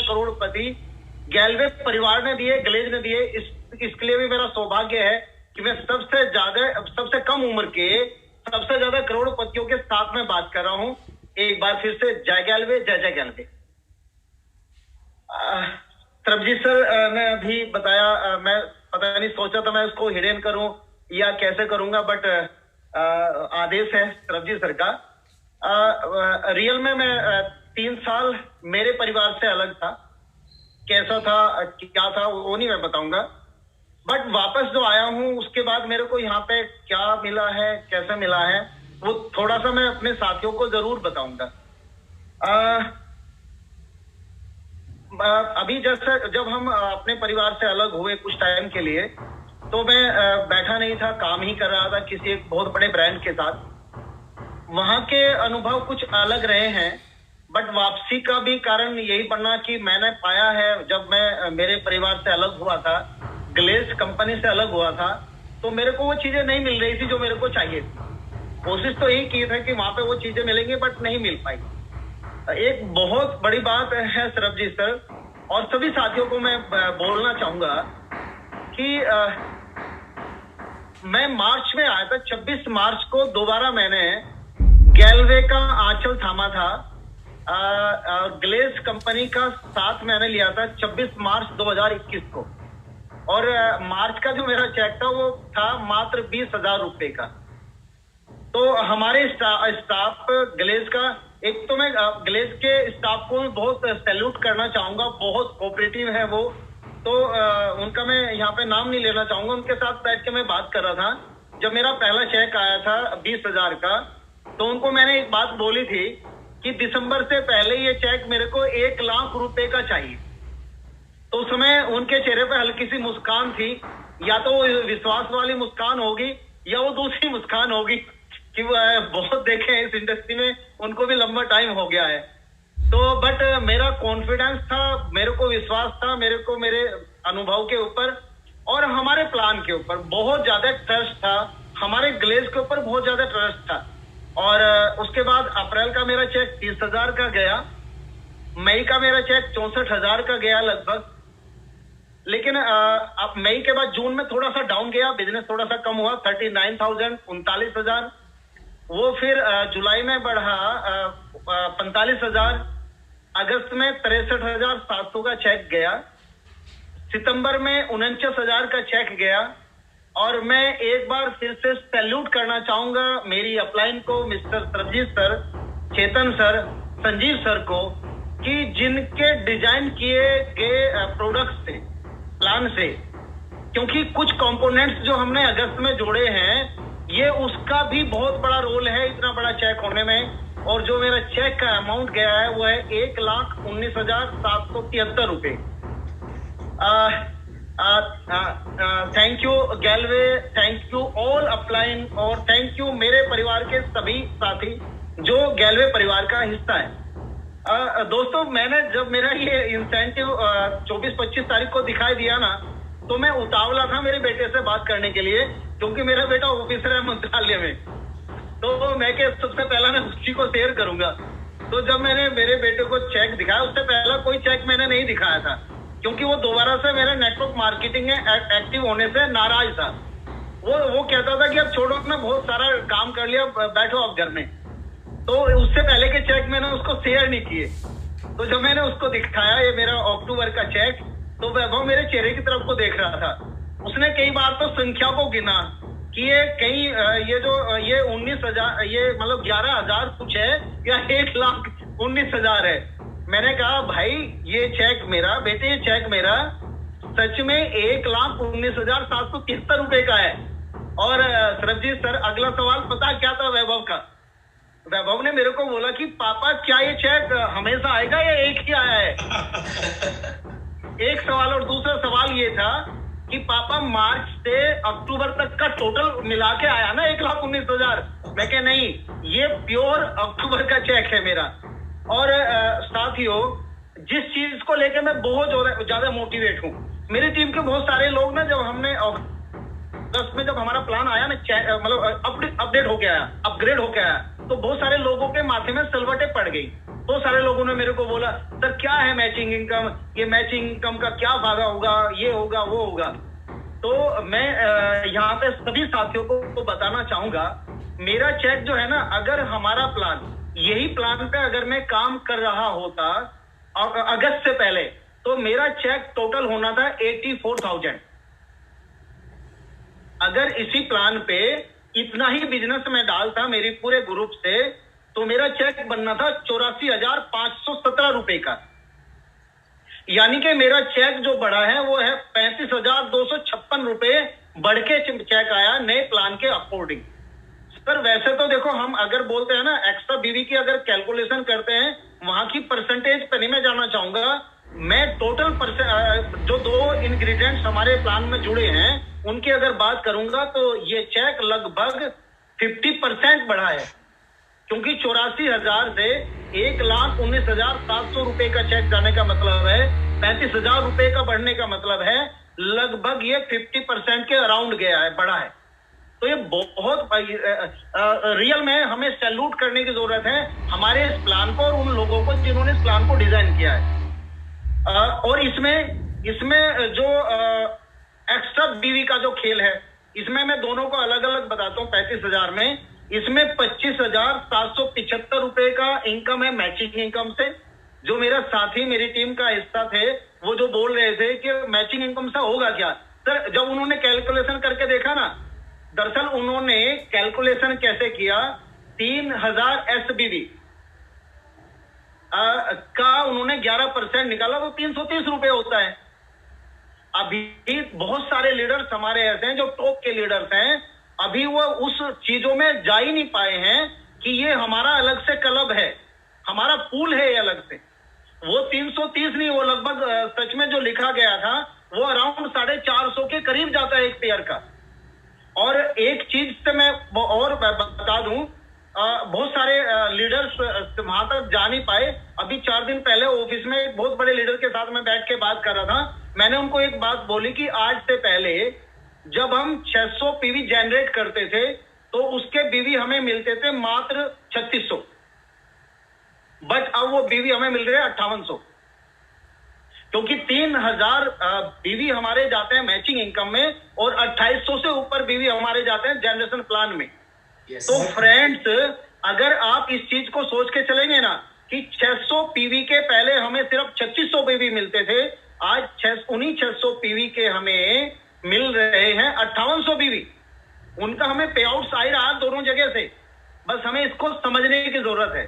करोड़पति गैलवे परिवार ने दिए, ग्लेज ने दिए। इसके लिए भी मेरा सौभाग्य है कि मैं सबसे कम उम्र के सबसे ज्यादा करोड़पतियों के साथ में बात कर रहा हूं। एक बार फिर से जय गैलवे, जय जय गैलवे। सरबजीत सर ने अभी बताया, मैं पता नहीं सोचा था मैं उसको हिडन करूं या कैसे करूंगा, बट आदेश है सरबजीत सर का। रियल में मैं 3 साल मेरे परिवार से अलग था। कैसा था, क्या था, वो नहीं मैं बताऊंगा, बट वापस जो आया हूं उसके बाद मेरे को यहाँ पे क्या मिला है, कैसे मिला है, वो थोड़ा सा मैं अपने साथियों को जरूर बताऊंगा। अभी जैसे जब हम अपने परिवार से अलग हुए कुछ टाइम के लिए, तो मैं बैठा नहीं था, काम ही कर रहा था किसी एक बहुत बड़े ब्रांड के साथ। वहां के अनुभव कुछ अलग रहे हैं, बट वापसी का भी कारण यही बनना कि मैंने पाया है, जब मैं मेरे परिवार से अलग हुआ था, ग्लेज कंपनी से अलग हुआ था, तो मेरे को वो चीजें नहीं मिल रही थी जो मेरे को चाहिए थी। कोशिश तो यही की थी कि वहां पे वो चीजें मिलेंगी, बट नहीं मिल पाई। एक बहुत बड़ी बात है सरबजीत सर, और सभी साथियों को मैं बोलना चाहूंगा कि मैं मार्च में आया था। 26 मार्च को दोबारा मैंने गैलवे का आंचल थामा था। ग्लेज कंपनी का साथ मैंने लिया था 26 मार्च 2021 को, और मार्च का जो मेरा चेक था वो था मात्र 20,000 रुपए का। तो हमारे स्टाफ ग्लेज का, एक तो मैं ग्लेज के स्टाफ को बहुत सैल्यूट करना चाहूंगा, बहुत कोऑपरेटिव है वो। तो उनका मैं यहाँ पे नाम नहीं लेना चाहूंगा। उनके साथ बैठ के मैं बात कर रहा था जब मेरा पहला चेक आया था 20,000 का, तो उनको मैंने एक बात बोली थी कि दिसंबर से पहले ये चेक मेरे को 1 लाख रुपए का चाहिए। तो उस समय उनके चेहरे पे हल्की सी मुस्कान थी, या तो विश्वास वाली मुस्कान होगी या वो दूसरी मुस्कान होगी कि वो बहुत देखे हैं इस इंडस्ट्री में, उनको भी लंबा टाइम हो गया है। तो बट मेरा कॉन्फिडेंस था, मेरे को विश्वास था, मेरे को मेरे अनुभव के ऊपर और हमारे प्लान के ऊपर बहुत ज्यादा ट्रस्ट था, हमारे ग्लेज के ऊपर बहुत ज्यादा ट्रस्ट था। और उसके बाद अप्रैल का मेरा चेक 30,000 का गया, मई का मेरा चेक 64,000 का गया लगभग। लेकिन अब मई के बाद जून में थोड़ा सा डाउन गया, बिजनेस थोड़ा सा कम हुआ, 39,000 39,000। वो फिर जुलाई में बढ़ा 45,000, अगस्त में 63,700 का चेक गया, सितंबर में 49,000 का चेक गया। और मैं एक बार फिर से सैल्यूट करना चाहूंगा मेरी अपलाइन को, मिस्टर सरबजीत सर, चेतन सर, संजीव सर को, कि जिनके डिजाइन किए गए प्रोडक्ट्स थे प्लान से, क्योंकि कुछ कंपोनेंट्स जो हमने अगस्त में जोड़े हैं, ये उसका भी बहुत बड़ा रोल है इतना बड़ा चेक होने में। और जो मेरा चेक का अमाउंट गया है वो है 1,19,773 रुपए। थैंक यू गैलवे, थैंक यू ऑल अपलाइन, और थैंक यू मेरे परिवार के सभी साथी जो गैलवे परिवार का हिस्सा है। दोस्तों, मैंने जब मेरा ये इंसेंटिव 24-25 तारीख को दिखाई दिया ना, तो मैं उतावला था मेरे बेटे से बात करने के लिए, क्योंकि मेरा बेटा ऑफिसर है मंत्रालय में। तो मैं क्या सबसे पहला मैं उसी को शेयर करूंगा। तो जब मैंने मेरे बेटे को चेक दिखाया, उससे पहला कोई चेक मैंने नहीं दिखाया था, क्योंकि वो दोबारा से मेरे नेटवर्क मार्केटिंग में एक्टिव होने से नाराज था। वो कहता था कि अब छोड़ो, मैं बहुत सारा काम कर लिया, बैठो आप घर में। तो उससे पहले के चेक मैंने उसको शेयर नहीं किए। तो जब मैंने उसको दिखाया ये मेरा अक्टूबर का चेक, तो वैभव मेरे चेहरे की तरफ को देख रहा था। उसने कई बार तो संख्या को गिना कि ये 19,000, ये मतलब 11,000 कुछ है या 1,19,000 है। मैंने कहा भाई ये चेक मेरा, बेटे ये चेक मेरा सच में 1,19,773 रुपए का है। और सरबजीत सर, अगला सवाल पता क्या था वैभव का? वैभव ने मेरे को बोला कि पापा क्या ये चेक हमेशा आएगा या एक ही आया है? एक सवाल। और दूसरा सवाल ये था कि पापा मार्च से अक्टूबर तक का टोटल मिला के आया ना 1,19,000? मैं कह नहीं, ये प्योर अक्टूबर का चेक है मेरा। और साथियों, जिस चीज को लेकर मैं बहुत ज्यादा मोटिवेट हूँ, मेरी टीम के बहुत सारे लोग ना, जब हमने अगस्त में जब हमारा प्लान आया ना, मतलब अपडेट होके आया, अपग्रेड होके आया, तो बहुत सारे लोगों के माथे में सलवटें पड़ गई तो सारे लोगों ने मेरे को बोला सर क्या है मैचिंग इनकम, ये मैचिंग इनकम का क्या फायदा होगा, ये होगा वो होगा। तो मैं यहाँ पे सभी साथियों को बताना चाहूंगा, मेरा चेक जो है ना, अगर हमारा प्लान यही प्लान पे अगर मैं काम कर रहा होता अगस्त से पहले, तो मेरा चेक टोटल होना था 84,000। अगर इसी प्लान पे इतना ही बिजनेस में डालता मेरी पूरे ग्रुप से, तो मेरा चेक बनना था 84,517 रुपए का। यानी कि मेरा चेक जो बढ़ा है वो है 35,256 रुपए बढ़ के चेक आया नए प्लान के अकॉर्डिंग। सर वैसे तो देखो, हम अगर बोलते हैं ना एक्स्ट्रा बीवी की अगर कैलकुलेशन करते हैं, वहां की परसेंटेज पे नहीं मैं जाना चाहूंगा, मैं टोटल जो 2 इंग्रेडिएंट्स हमारे प्लान में जुड़े हैं उनकी अगर बात करूंगा, तो ये चेक लगभग 50% बढ़ा है। क्योंकि 84,000 से 1,19,700 रुपए का चेक जाने का मतलब है 35,000 रुपए का बढ़ने का मतलब है लगभग ये 50% के अराउंड गया है, बढ़ा है। तो ये बहुत रियल में हमें सैल्यूट करने की जरूरत है हमारे इस प्लान को और उन लोगों को जिन्होंने इस प्लान को डिजाइन किया है। और इसमें जो एक्स्ट्रा बीवी का जो खेल है, इसमें मैं दोनों को अलग अलग बताता हूँ। 35,000 में इसमें 25,775 रुपए का इनकम है मैचिंग इनकम से। जो मेरा साथी मेरी टीम का हिस्सा थे वो जो बोल रहे थे कि मैचिंग इनकम से होगा क्या, सर जब उन्होंने कैलकुलेशन करके देखा ना, दरअसल उन्होंने कैलकुलेशन कैसे किया, 3,000 एसबीवी का उन्होंने 11% निकाला तो 330 रुपए होता है। अभी बहुत सारे लीडर्स हमारे ऐसे हैं जो टॉप के लीडर्स हैं, अभी वो उस चीजों में जा ही नहीं पाए हैं कि ये हमारा अलग से क्लब है, हमारा पूल है ये अलग से। वो 330 नहीं, वो लगभग सच में जो लिखा गया था वो अराउंड 450 के करीब जाता है एक पेयर का। और एक चीज से मैं और बता दूं, बहुत सारे लीडर्स वहां तक जा नहीं पाए। अभी 4 दिन पहले ऑफिस में एक बहुत बड़े लीडर के साथ मैं बैठ के बात कर रहा था। मैंने उनको एक बात बोली कि आज से पहले जब हम 600 पीवी जनरेट करते थे तो उसके बीवी हमें मिलते थे मात्र 3600, बट अब वो बीवी हमें मिल रहे हैं 5800, क्योंकि 3,000 बीवी हमारे जाते हैं मैचिंग इनकम में और 2800 से ऊपर बीवी हमारे जाते हैं जनरेशन प्लान में। yes. तो फ्रेंड्स, अगर आप इस चीज को सोच के चलेंगे ना कि 600 पीवी के पहले हमें सिर्फ 3600 बीवी मिलते थे, आज उन्हीं 600 पीवी के हमें मिल रहे हैं 5800 बीवी। उनका हमें पे आउट आ रहा दोनों जगह से, बस हमें इसको समझने की जरूरत है।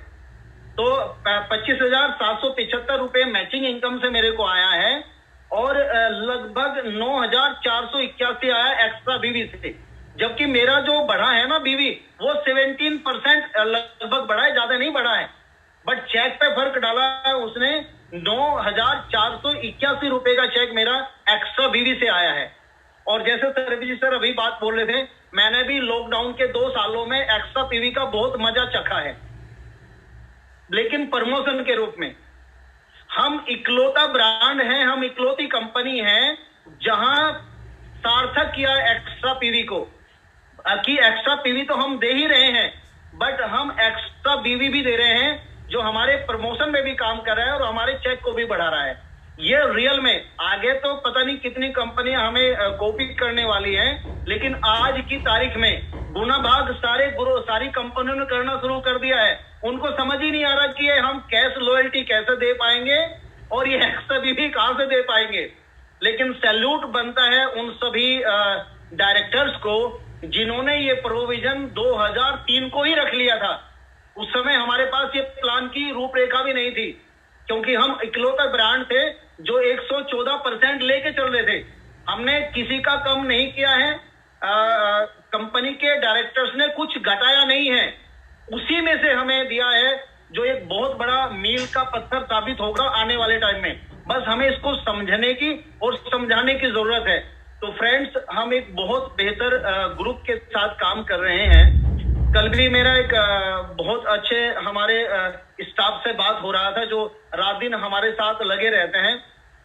तो 25,775 रुपए मैचिंग इनकम से मेरे को आया है और लगभग 9,481 आया एक्स्ट्रा बीवी से। जबकि मेरा जो बढ़ा है ना बीवी, वो 17% लगभग बढ़ा है, ज्यादा नहीं बढ़ा है, बट चेक पे फर्क डाला है उसने। 9,481 रुपए का चेक मेरा एक्स्ट्रा बीवी से आया है। और जैसे सरबी सर अभी बात बोल रहे थे, मैंने भी लॉकडाउन के 2 सालों में एक्स्ट्रा पीवी का बहुत मजा चखा है, लेकिन प्रमोशन के रूप में। हम इकलौता ब्रांड हैं, हम इकलौती कंपनी हैं जहां सार्थक किया एक्स्ट्रा पीवी को, कि एक्स्ट्रा पीवी तो हम दे ही रहे हैं, बट हम एक्स्ट्रा बीवी भी दे रहे हैं जो हमारे प्रमोशन में भी काम कर रहा है और हमारे चेक को भी बढ़ा रहा है। ये रियल में आगे तो पता नहीं कितनी कंपनियां हमें कॉपी करने वाली हैं, लेकिन आज की तारीख में गुना भाग सारी कंपनियों ने करना शुरू कर दिया है। उनको समझ ही नहीं आ रहा कि हम कैश लॉयल्टी कैसे दे पाएंगे और ये एक्स्ट्रा बीवी कहां से दे पाएंगे। लेकिन सैल्यूट बनता है उन सभी डायरेक्टर्स को जिन्होंने ये प्रोविजन 2003 को ही रख लिया था। उस समय हमारे पास ये प्लान की रूपरेखा भी नहीं थी, क्योंकि हम इकलौता ब्रांड थे जो 114% लेके चल रहे थे। हमने किसी का कम नहीं किया है, कंपनी के डायरेक्टर्स ने कुछ घटाया नहीं है, उसी में से हमें दिया है, जो एक बहुत बड़ा मील का पत्थर साबित होगा आने वाले टाइम में। बस हमें इसको समझने की और समझाने की जरूरत है। तो फ्रेंड्स, हम एक बहुत बेहतर ग्रुप के साथ काम कर रहे हैं। कल भी मेरा एक बहुत अच्छे हमारे स्टाफ से बात हो रहा था जो रात दिन हमारे साथ लगे रहते हैं।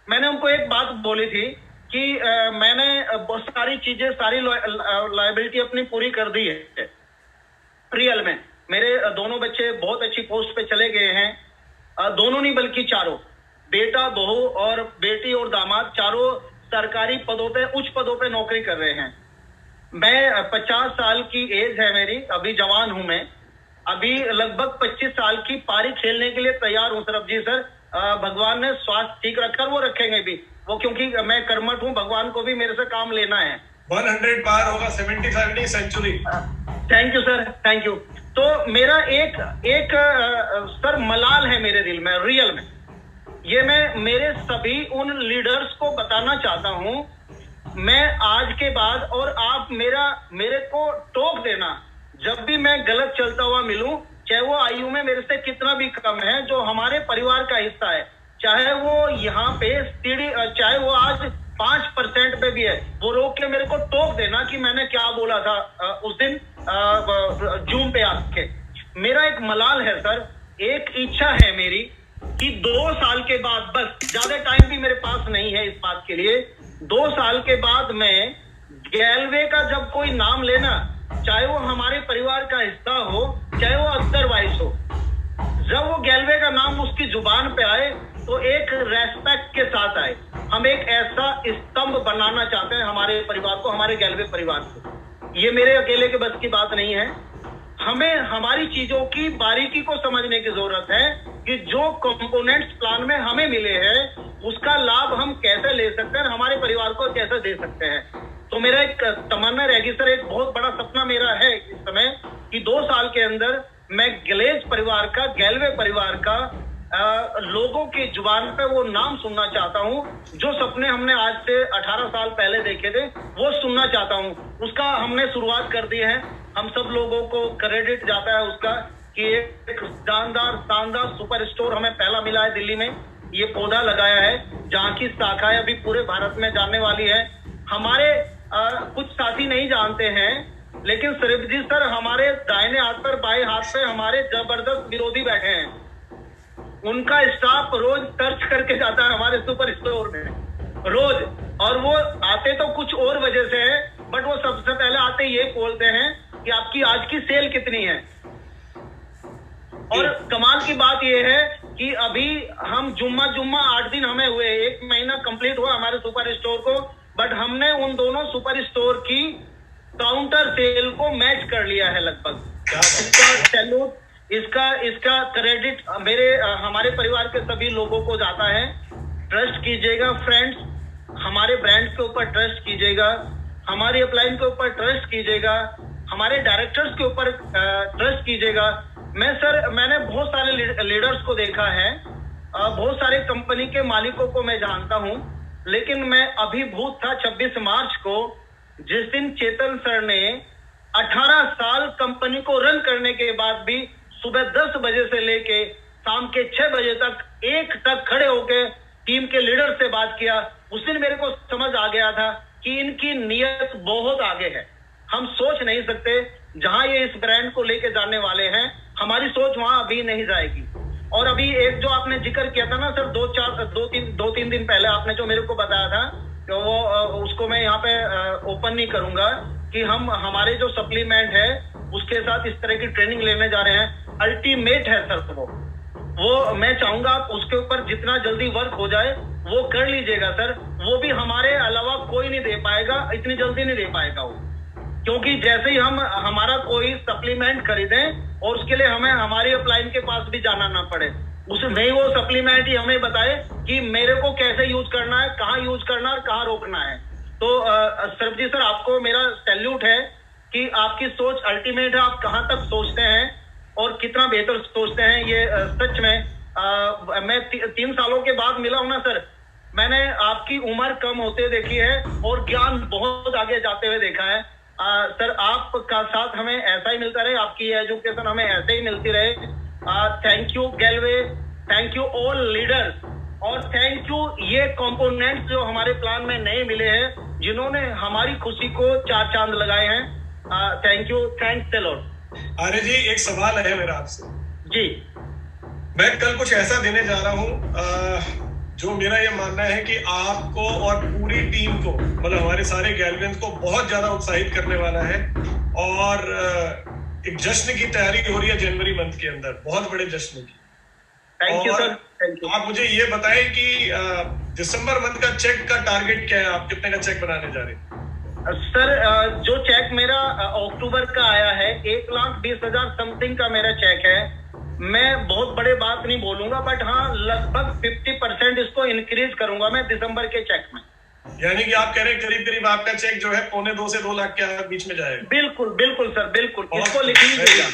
मैंने उनको एक बात बोली थी कि मैंने बहुत सारी चीजें, सारी लायबिलिटी अपनी पूरी कर दी है। रियल में मेरे दोनों बच्चे बहुत अच्छी पोस्ट पे चले गए हैं दोनों नहीं बल्कि चारों, बेटा बहू और बेटी और दामाद चारों सरकारी पदों पे, उच्च पदों पे नौकरी कर रहे हैं। मैं 50 साल की एज है मेरी, अभी जवान हूं मैं, अभी लगभग 25 साल की पारी खेलने के लिए तैयार हूं सरब जी सर। भगवान ने स्वास्थ्य ठीक रखकर वो रखेंगे भी, वो क्योंकि मैं कर्मठ हूं, भगवान को भी मेरे से काम लेना है। 100 पार होगा, 70 century. Thank you sir, thank you. तो मेरा एक सर मलाल है मेरे दिल में, रियल में, ये मैं मेरे सभी उन लीडर्स को बताना चाहता हूं। मैं आज के बाद, और आप मेरे को टोक देना जब भी मैं गलत चलता हुआ मिलूं, चाहे वो आयु में मेरे से कितना भी कम है, जो हमारे परिवार का हिस्सा है, चाहे वो यहाँ पे सीढ़ी, चाहे वो आज 5% पे भी है, वो रोक के मेरे को टोक देना कि मैंने क्या बोला था उस दिन जूम पे आके। मेरा एक मलाल है सर, एक इच्छा है मेरी कि 2 साल के बाद, बस ज्यादा टाइम भी मेरे पास नहीं है इस बात के लिए, 2 साल के बाद मैं गैलवे का जब कोई नाम लेना, चाहे वो हमारे परिवार का हिस्सा हो, चाहे वो अदरवाइज हो, जब वो गैलवे का नाम उसकी जुबान पे आए तो एक रेस्पेक्ट के साथ आए। हम एक ऐसा स्तंभ बनाना चाहते हैं हमारे परिवार को, हमारे गैलवे परिवार को। ये मेरे अकेले के बस की बात नहीं है, हमें हमारी चीजों की बारीकी को समझने की जरूरत है कि जो कंपोनेंट्स प्लान में हमें मिले हैं उसका लाभ हम कैसे ले सकते हैं, हमारे परिवार को कैसे दे सकते हैं। तो मेरा एक तमन्ना रहेगी सर, एक बहुत बड़ा सपना मेरा है इस समय कि 2 साल के अंदर मैं गलेज परिवार का, गैलवे परिवार का लोगों की जुबान पे वो नाम सुनना चाहता हूँ, जो सपने हमने आज से 18 साल पहले देखे थे वो सुनना चाहता हूँ। उसका हमने शुरुआत कर दी है, हम सब लोगों को क्रेडिट जाता है उसका कि एक शानदार सुपर स्टोर हमें पहला मिला है दिल्ली में, ये पौधा लगाया है जहाँ की शाखाएं अभी पूरे भारत में जानने वाली है। हमारे कुछ साथी नहीं जानते हैं, लेकिन सरब जी सर, हमारे दाहिने हाथ पर, बाएं हाथ पे हमारे जबरदस्त विरोधी बैठे हैं, उनका स्टाफ रोज सर्च करके जाता है हमारे सुपर स्टोर में रोज, और वो आते तो कुछ और वजह से है, बट वो सबसे पहले आते ये बोलते हैं कि आपकी आज की सेल कितनी है। और कमाल की बात ये है कि अभी हम जुम्मा 8 दिन हमें हुए, 1 महीना कंप्लीट हुआ हमारे सुपर स्टोर को, बट हमने उन दोनों सुपर स्टोर की काउंटर सेल को मैच कर लिया है लगभग। इसका सैल्यूट, इसका क्रेडिट हमारे परिवार के सभी लोगों को जाता है। ट्रस्ट कीजिएगा फ्रेंड्स, हमारे ब्रांड के ऊपर ट्रस्ट कीजिएगा, हमारी अपलाइन के ऊपर ट्रस्ट कीजिएगा, हमारे डायरेक्टर्स के ऊपर ट्रस्ट कीजिएगा। मैंने बहुत सारे लीडर्स को देखा है, बहुत सारे कंपनी के मालिकों को मैं जानता हूं, लेकिन मैं अभिभूत था 26 मार्च को, जिस दिन चेतन सर ने 18 साल कंपनी को रन करने के बाद भी सुबह 10 बजे से लेके शाम के 6 बजे तक एक तक खड़े होकर टीम के लीडर से बात किया। उस दिन मेरे को समझ आ गया था कि इनकी नीयत बहुत आगे है। हम सोच नहीं सकते जहां ये इस ब्रांड को लेके जाने वाले हैं, हमारी सोच वहां अभी नहीं जाएगी। और अभी एक जो आपने जिक्र किया था ना सर, 2-3 दिन पहले आपने जो मेरे को बताया था, तो वो उसको मैं यहाँ पे ओपन नहीं करूंगा कि हम हमारे जो सप्लीमेंट है उसके साथ इस तरह की ट्रेनिंग लेने जा रहे हैं। अल्टीमेट है सर वो मैं चाहूंगा आप उसके ऊपर जितना जल्दी वर्क हो जाए वो कर लीजिएगा सर। वो भी हमारे अलावा कोई नहीं दे पाएगा, इतनी जल्दी नहीं दे पाएगा वो, क्योंकि जैसे ही हम हमारा कोई सप्लीमेंट खरीदें और उसके लिए हमें हमारी अपलाइन के पास भी जाना ना पड़े, उसमें वो सप्लीमेंट ही हमें बताए कि मेरे को कैसे यूज करना है, कहाँ यूज करना है और कहाँ रोकना है। तो सरब जी सर, आपको मेरा सैल्यूट है कि आपकी सोच अल्टीमेट है, आप कहाँ तक सोचते हैं और कितना बेहतर सोचते हैं। ये सच में मैं 3 सालों के बाद मिला हूं ना सर, मैंने आपकी उम्र कम होते देखी है और ज्ञान बहुत आगे जाते हुए देखा है। सर आपका साथ हमें ऐसा ही मिलता रहे, आपकी एजुकेशन हमें ऐसे ही मिलती रहे। थैंक यू गैलवे, थैंक यू ऑल लीडर्स, और थैंक यू ये कंपोनेंट्स जो हमारे प्लान में नए मिले हैं, जिन्होंने हमारी खुशी को 4 चांद लगाए हैं। Thank you, thanks a lot. Arya ji, एक सवाल है मेरा आपसे जी। मैं कल कुछ ऐसा देने जा रहा हूँ जो मेरा ये मानना है कि आपको और पूरी टीम को, मतलब हमारे सारे गैलवियंस को बहुत ज्यादा उत्साहित करने वाला है। और एक जश्न की तैयारी हो रही है जनवरी मंथ के अंदर, बहुत बड़े जश्न की। Thank you sir, thank you. आप मुझे ये बताएं कि दिसंबर मंथ का चेक का टारगेट क्या है, आप कितने का चेक बनाने जा रहे हैं? सर जो चेक मेरा अक्टूबर का आया है 1,20,000 समथिंग का मेरा चेक है। मैं बहुत बड़े बात नहीं बोलूंगा, बट हाँ लगभग 50% इसको इंक्रीज करूंगा मैं दिसंबर के चेक में। यानी कि आप कह रहे हैं करीब करीब आपका चेक जो है 1.25 से 2 लाख के बीच में जाएगा। बिल्कुल बिल्कुल सर, बिल्कुल, इसको लिख लीजिएगा।